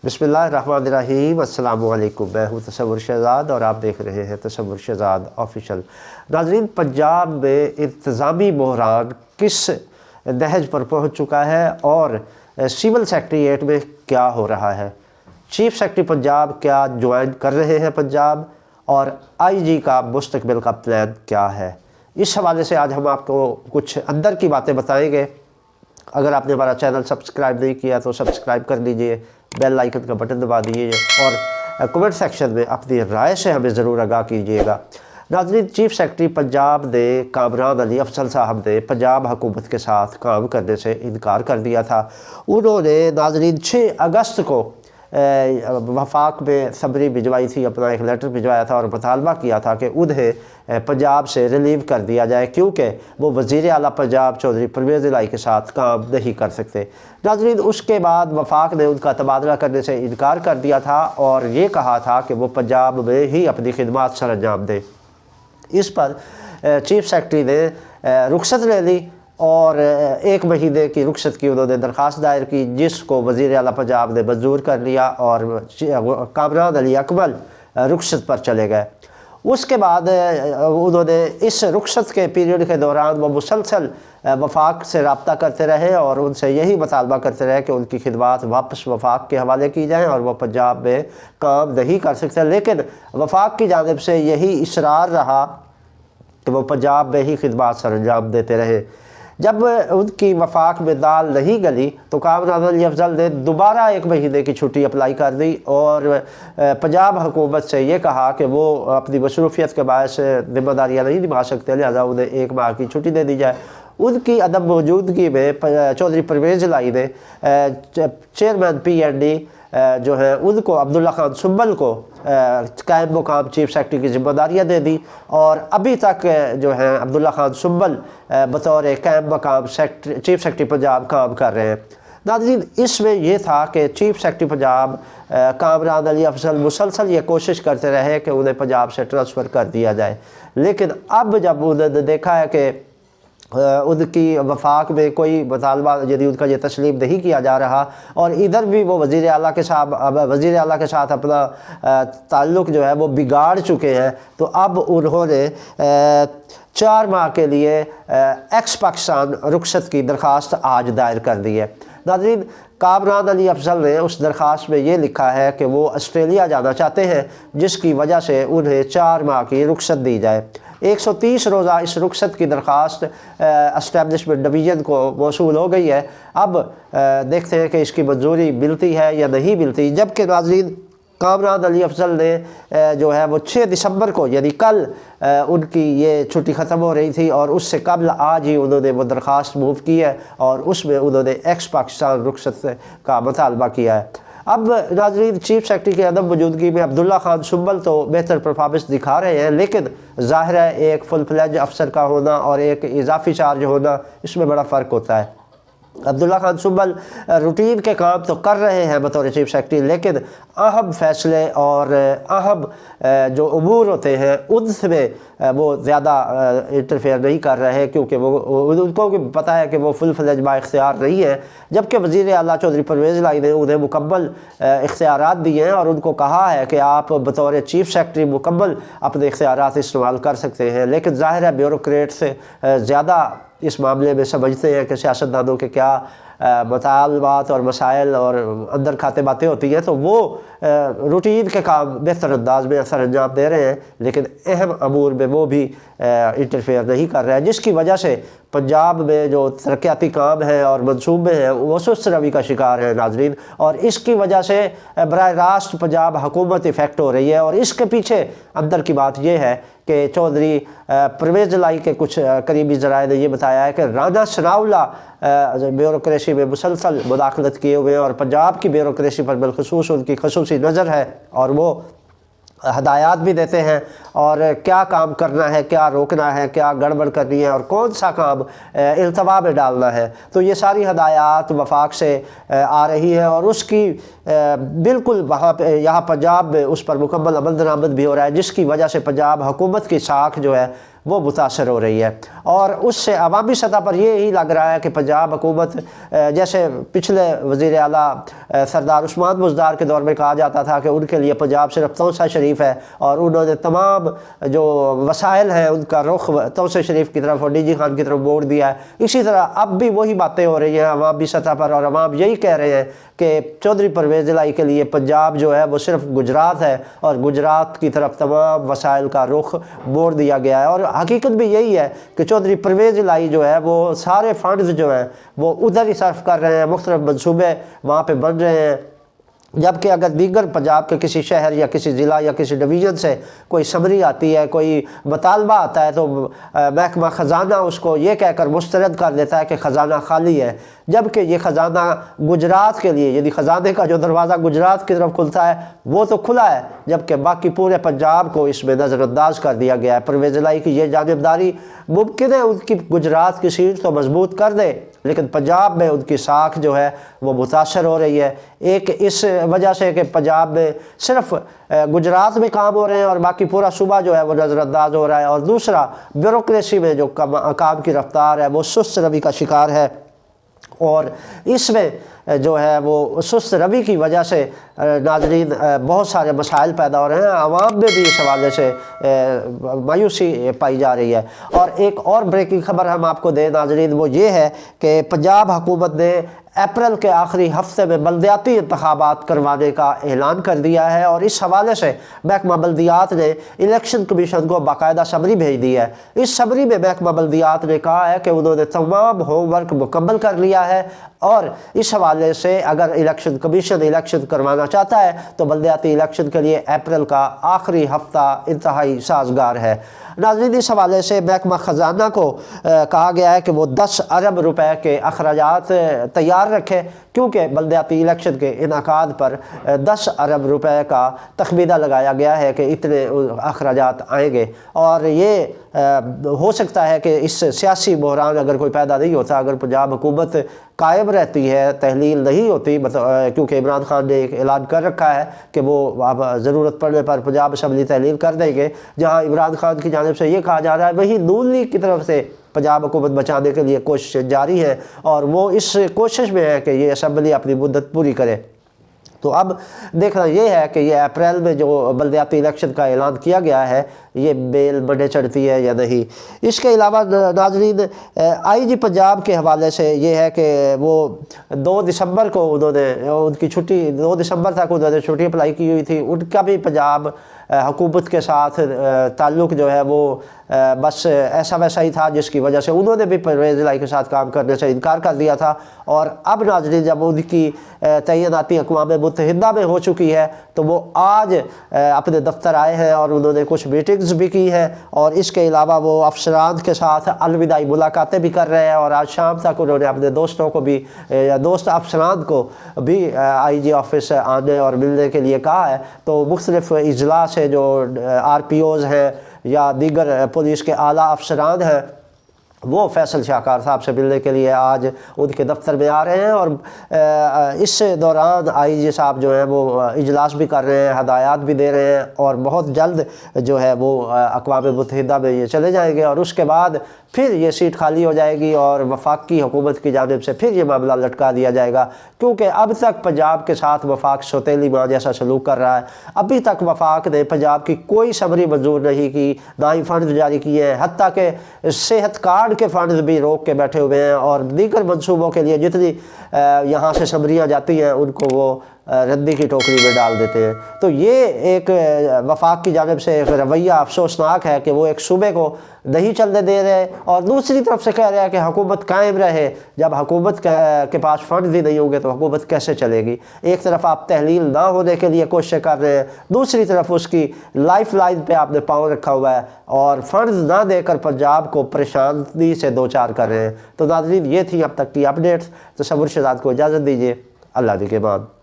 बिस्मिल्लाहिर्रहमानिर्रहीम। अस्सलामु अलैकुम। मैं हूँ तसव्वुर शहज़ाद और आप देख रहे हैं तसव्वुर शहज़ाद ऑफिशियल। नाज़रीन, पंजाब में इंतज़ामी बहरान किस नहज पर पहुँच चुका है और सिविल सेक्रेटेरिएट में क्या हो रहा है। चीफ सेक्रेटरी पंजाब क्या ज्वाइन कर रहे हैं पंजाब, और आईजी का मुस्तकबिल का प्लान क्या है। इस हवाले से आज हम आपको कुछ अंदर की बातें बताएंगे। अगर आपने हमारा चैनल सब्सक्राइब नहीं किया तो सब्सक्राइब कर लीजिए, बेल आइकन का बटन दबा दीजिए और कमेंट सेक्शन में अपनी राय से हमें ज़रूर आगाह कीजिएगा। नाज़रीन, चीफ सेक्रेटरी पंजाब ने कामरान अली अफजल साहब ने पंजाब हुकूमत के साथ काम करने से इनकार कर दिया था। उन्होंने नाज़रीन 6 अगस्त को वफाक में सबरी भिजवाई थी, अपना एक लेटर भिजवाया था और मुतालबा किया था कि उन्हें पंजाब से रिलीव कर दिया जाए, क्योंकि वो वज़ीर आला पंजाब चौधरी परवेज़ इलाही के साथ काम नहीं कर सकते। नाज़रीन, उसके बाद वफाक ने उनका तबादला करने से इनकार कर दिया था और ये कहा था कि वो पंजाब में ही अपनी खिदमत सर अंजाम दें। इस पर चीफ सेक्रेटरी ने रुखसत ले ली और 1 महीने की रुखसत की उन्होंने दरख्वास्त दायर की, जिसको वज़ीर आला पंजाब ने मंजूर कर लिया और कामरान अली अकमल रुखसत पर चले गए। उसके बाद उन्होंने इस रुखसत के पीरियड के दौरान वो मुसलसल वफाक से रब्ता करते रहे और उनसे यही मुतालबा करते रहे कि उनकी खिदमत वापस वफाक के हवाले की जाएँ और वह पंजाब में काम नहीं कर सकते। लेकिन वफाक की जानिब से यही इसरार रहा कि वो पंजाब में ही खिदमत सर अंजाम देते रहे। जब उनकी वफाक में दाल नहीं गली तो कामरान अली अफजल ने दोबारा 1 महीने की छुट्टी अप्लाई कर दी और पंजाब हुकूमत से ये कहा कि वो अपनी मसरूफियत के बायस जिम्मेदारियाँ नहीं निभा सकते, लिहाजा उन्हें 1 माह की छुट्टी दे दी जाए। उनकी अदम मौजूदगी में चौधरी परवेज़ इलाही ने चेयरमैन PND जो है उनको अब्दुल्ला खान सुंबल को कायम मुकाम चीफ सेक्रेटरी की जिम्मेदारियाँ दे दी और अभी तक जो है अब्दुल्ला खान सुंबल बतौर कायम मकाम चीफ सेक्रेटरी पंजाब काम कर रहे हैं। नाज़रीन, इसमें यह था कि चीफ सेक्रेटरी पंजाब कामरान अली अफजल मुसलसल ये कोशिश करते रहे कि उन्हें पंजाब से ट्रांसफ़र कर दिया जाए, लेकिन अब जब उन्होंने देखा है कि उनकी वफाक में कोई मुतालबा यदि उनका ये तस्लीम नहीं किया जा रहा और इधर भी वो वज़ीर आला के साथ अपना ताल्लुक़ जो है वो बिगाड़ चुके हैं, तो अब उन्होंने 4 माह के लिए एक्स पाकिस्तान रुखसत की दरख्वास्त आज दायर कर दी है। नाज़रीन, कामरान अली अफजल ने उस दरख्वास्त में ये लिखा है कि वो ऑस्ट्रेलिया जाना चाहते हैं, जिसकी वजह से उन्हें 4 माह की रुखसत दी जाए। 130 रोज़ा इस रुखसत की दरख्वास्त एस्टेब्लिशमेंट डिवीज़न को मौसूल हो गई है। अब देखते हैं कि इसकी मंजूरी मिलती है या नहीं मिलती। जबकि नाज़रीन, कामरान अली अफजल ने जो है वो 6 दिसंबर को यानी कल उनकी ये छुट्टी ख़त्म हो रही थी और उससे कबल आज ही उन्होंने वो दरख्वास्त मूव की है और उसमें उन्होंने एक्स पाकिस्तान रुखसत का मुतालबा किया है। अब नाज़रीन, चीफ सेक्रेटरी की अदम मौजूदगी में अब्दुल्ला खान सुंबल तो बेहतर परफॉर्मेंस दिखा रहे हैं, लेकिन ज़ाहिर है एक फुल फ्लेज अफसर का होना और एक इजाफी चार्ज होना, इसमें बड़ा फ़र्क होता है। अब्दुल्ला खान सुंबल रूटीन के काम तो कर रहे हैं बतौर चीफ सेक्रेटरी, लेकिन अहम फ़ैसले और अहम जो उमूर होते हैं उनमें वो ज़्यादा इंटरफेयर नहीं कर रहे हैं, क्योंकि वो उनको भी पता है कि वो फुल फ्लेज बाइख्तियार नहीं है। जबकि वज़ीर आला चौधरी परवेज़ इलाही ने उन्हें मुकम्मल इख्तियारात दिए हैं और उनको कहा है कि आप बतौर चीफ सेक्रेटरी मुकम्मल अपने इख्तियारात इस्तेमाल कर सकते हैं। लेकिन ज़ाहिर है ब्यूरोक्रेट से ज़्यादा इस मामले में समझते हैं कि सियासतदानों के क्या मुतालबात और मसाइल और अंदर खाते बातें होती हैं, तो वो रूटीन के काम बेहतर अंदाज में असर अंजाम दे रहे हैं, लेकिन अहम अमूर में वो भी इंटरफेयर नहीं कर रहे हैं, जिसकी वजह से पंजाब में जो तरक्याती काम है और मनसूबे हैं वो सुस्त रवि का शिकार है नाज़रीन। और इसकी वजह से बराह रास्त पंजाब हुकूमत इफ़ेक्ट हो रही है। और इसके पीछे अंदर की बात यह है कि चौधरी परवेज़ इलाही के कुछ करीबी ज़राए ने यह बताया है कि राना सनाउल्लाह ब्यूरोक्रेसी में मुसलसल मुदाखलत किए हुए हैं और पंजाब की ब्यूरोक्रेसी पर बिलखुसूस उनकी खसूसी नज़र है और वो हदायत भी देते हैं और क्या काम करना है, क्या रोकना है, क्या गड़बड़ करनी है और कौन सा काम इल्तवा में डालना है। तो ये सारी हदायत वफाक से आ रही है और उसकी बिल्कुल वहाँ पे यहाँ पंजाब में उस पर मुकम्मल अमल दरामद भी हो रहा है, जिसकी वजह से पंजाब हुकूमत की साख जो है وہ متاثر ہو رہی ہے، اور اس سے عوامی سطح پر یہی لگ رہا ہے کہ پنجاب حکومت جیسے پچھلے وزیر اعلیٰ سردار عثمان بزدار کے دور میں کہا جاتا تھا کہ ان کے لیے پنجاب صرف توسہ شریف ہے، اور انہوں نے تمام جو وسائل ہیں ان کا رخ توسہ شریف کی طرف اور ڈی جی خان کی طرف موڑ دیا ہے، اسی طرح اب بھی وہی باتیں ہو رہی ہیں عوامی سطح پر، اور عوام یہی کہہ رہے ہیں کہ چودھری پرویز الہی کے لیے پنجاب جو ہے وہ صرف گجرات ہے، اور گجرات کی طرف تمام وسائل کا رخ موڑ دیا گیا ہے۔ اور حقیقت بھی یہی ہے کہ چودھری پرویز الہی جو ہے وہ سارے فنڈز جو ہیں وہ ادھر ہی صرف کر رہے ہیں، مختلف منصوبے وہاں پہ بن رہے ہیں، جبکہ اگر دیگر پنجاب کے کسی شہر یا کسی ضلع یا کسی ڈویژن سے کوئی سمری آتی ہے، کوئی مطالبہ آتا ہے، تو محکمہ خزانہ اس کو یہ کہہ کر مسترد کر دیتا ہے کہ خزانہ خالی ہے، جبکہ یہ خزانہ گجرات کے لیے، یعنی خزانے کا جو دروازہ گجرات کی طرف کھلتا ہے وہ تو کھلا ہے، جبکہ باقی پورے پنجاب کو اس میں نظر انداز کر دیا گیا ہے۔ پرویز الہی کی یہ جانبداری ممکن ہے ان کی گجرات کی سیٹ تو مضبوط کر دے، لیکن پنجاب میں ان کی ساکھ جو ہے وہ متاثر ہو رہی ہے، ایک اس وجہ سے کہ پنجاب میں صرف گجرات میں کام ہو رہے ہیں اور باقی پورا صوبہ جو ہے وہ نظر انداز ہو رہا ہے، اور دوسرا بیوروکریسی میں جو کام کی رفتار ہے وہ سست روی کا شکار ہے، اور اس میں جو ہے وہ سست روی کی وجہ سے ناظرین بہت سارے مسائل پیدا ہو رہے ہیں، عوام میں بھی اس حوالے سے مایوسی پائی جا رہی ہے۔ اور ایک اور بریکنگ خبر ہم آپ کو دیں ناظرین، وہ یہ ہے کہ پنجاب حکومت نے اپریل کے آخری ہفتے میں بلدیاتی انتخابات کروانے کا اعلان کر دیا ہے، اور اس حوالے سے محکمہ بلدیات نے الیکشن کمیشن کو باقاعدہ سمری بھیج دی ہے۔ اس سمری میں محکمہ بلدیات نے کہا ہے کہ انہوں نے تمام ہوم ورک مکمل کر لیا ہے، اور اس حوالے سے اگر الیکشن کمیشن الیکشن کروانا چاہتا ہے تو بلدیاتی الیکشن کے لیے اپریل کا آخری ہفتہ انتہائی سازگار ہے۔ ناظرین، اس حوالے سے محکمہ خزانہ کو کہا گیا ہے کہ وہ 10 ارب روپے کے اخراجات تیار رکھے، کیونکہ بلدیاتی الیکشن کے انعقاد پر 10 ارب روپے کا تخمینہ لگایا گیا ہے کہ اتنے اخراجات آئیں گے، اور یہ ہو سکتا ہے کہ اس سیاسی بحران اگر کوئی پیدا نہیں ہوتا، اگر پنجاب حکومت قائم رہتی ہے، تحلیل نہیں ہوتی، کیونکہ عمران خان نے ایک اعلان کر رکھا ہے کہ وہ اب ضرورت پڑنے پر پنجاب اسمبلی تحلیل کر دیں گے، جہاں عمران خان کی جانب سے یہ کہا جا رہا ہے وہی نون لیگ کی طرف سے پنجاب حکومت بچانے کے لیے کوششیں جاری ہیں، اور وہ اس کوشش میں ہے کہ یہ اسمبلی اپنی مدت پوری کرے۔ تو اب دیکھنا یہ ہے کہ یہ اپریل میں جو بلدیاتی الیکشن کا اعلان کیا گیا ہے یہ بیل بڑھے چڑھتی ہے یا نہیں۔ اس کے علاوہ ناظرین، آئی جی پنجاب کے حوالے سے یہ ہے کہ وہ 2 دسمبر کو انہوں نے ان کی چھٹی 2 دسمبر تک انہوں نے چھٹی اپلائی کی ہوئی تھی، ان کا بھی پنجاب حکومت کے ساتھ تعلق جو ہے وہ بس ایسا ویسا ہی تھا، جس کی وجہ سے انہوں نے بھی پرویز الہی کے ساتھ کام کرنے سے انکار کر دیا تھا، اور اب ناظرین جب ان کی تعیناتی اقوام متحدہ میں ہو چکی ہے تو وہ آج اپنے دفتر آئے ہیں اور انہوں نے کچھ میٹنگز بھی کی ہیں، اور اس کے علاوہ وہ افسران کے ساتھ الوداعی ملاقاتیں بھی کر رہے ہیں، اور آج شام تک انہوں نے اپنے دوستوں کو بھی دوست افسران کو بھی آئی جی آفس آنے اور ملنے کے لیے کہا ہے۔ تو مختلف اجلاس ہے جو آر پی اوز ہیں یا دیگر پولیس کے اعلیٰ افسران ہیں، وہ فیصل شاہکار صاحب سے ملنے کے لیے آج ان کے دفتر میں آ رہے ہیں، اور اس دوران آئی جی صاحب جو ہیں وہ اجلاس بھی کر رہے ہیں، ہدایات بھی دے رہے ہیں، اور بہت جلد جو ہے وہ اقوام متحدہ میں یہ چلے جائیں گے، اور اس کے بعد پھر یہ سیٹ خالی ہو جائے گی اور وفاقی حکومت کی جانب سے پھر یہ معاملہ لٹکا دیا جائے گا، کیونکہ اب تک پنجاب کے ساتھ وفاق سوتیلی ماں جیسا سلوک کر رہا ہے۔ ابھی تک وفاق نے پنجاب کی کوئی سمری منظور نہیں کی، نہ ہی فنڈ جاری کیے ہیں، حتیٰ کہ صحت کارڈ کے فنڈز بھی روک کے بیٹھے ہوئے ہیں، اور دیگر منصوبوں کے لیے جتنی یہاں سے سمریاں جاتی ہیں ان کو وہ ردی کی ٹوکری میں ڈال دیتے ہیں۔ تو یہ ایک وفاق کی جانب سے ایک رویہ افسوسناک ہے کہ وہ ایک صوبے کو نہیں چلنے دے رہے، اور دوسری طرف سے کہہ رہے ہیں کہ حکومت قائم رہے۔ جب حکومت کے پاس فنڈ بھی نہیں ہوں گے تو حکومت کیسے چلے گی؟ ایک طرف آپ تحلیل نہ ہونے کے لیے کوششیں کر رہے ہیں، دوسری طرف اس کی لائف لائن پہ آپ نے پاؤں رکھا ہوا ہے، اور فنڈز نہ دے کر پنجاب کو پریشانی سے دوچار کر رہے ہیں۔ تو ناظرین، یہ تھی اب تک کی اپڈیٹس۔ تصور شہزاد کو اجازت دیجیے، اللہ کے بعد۔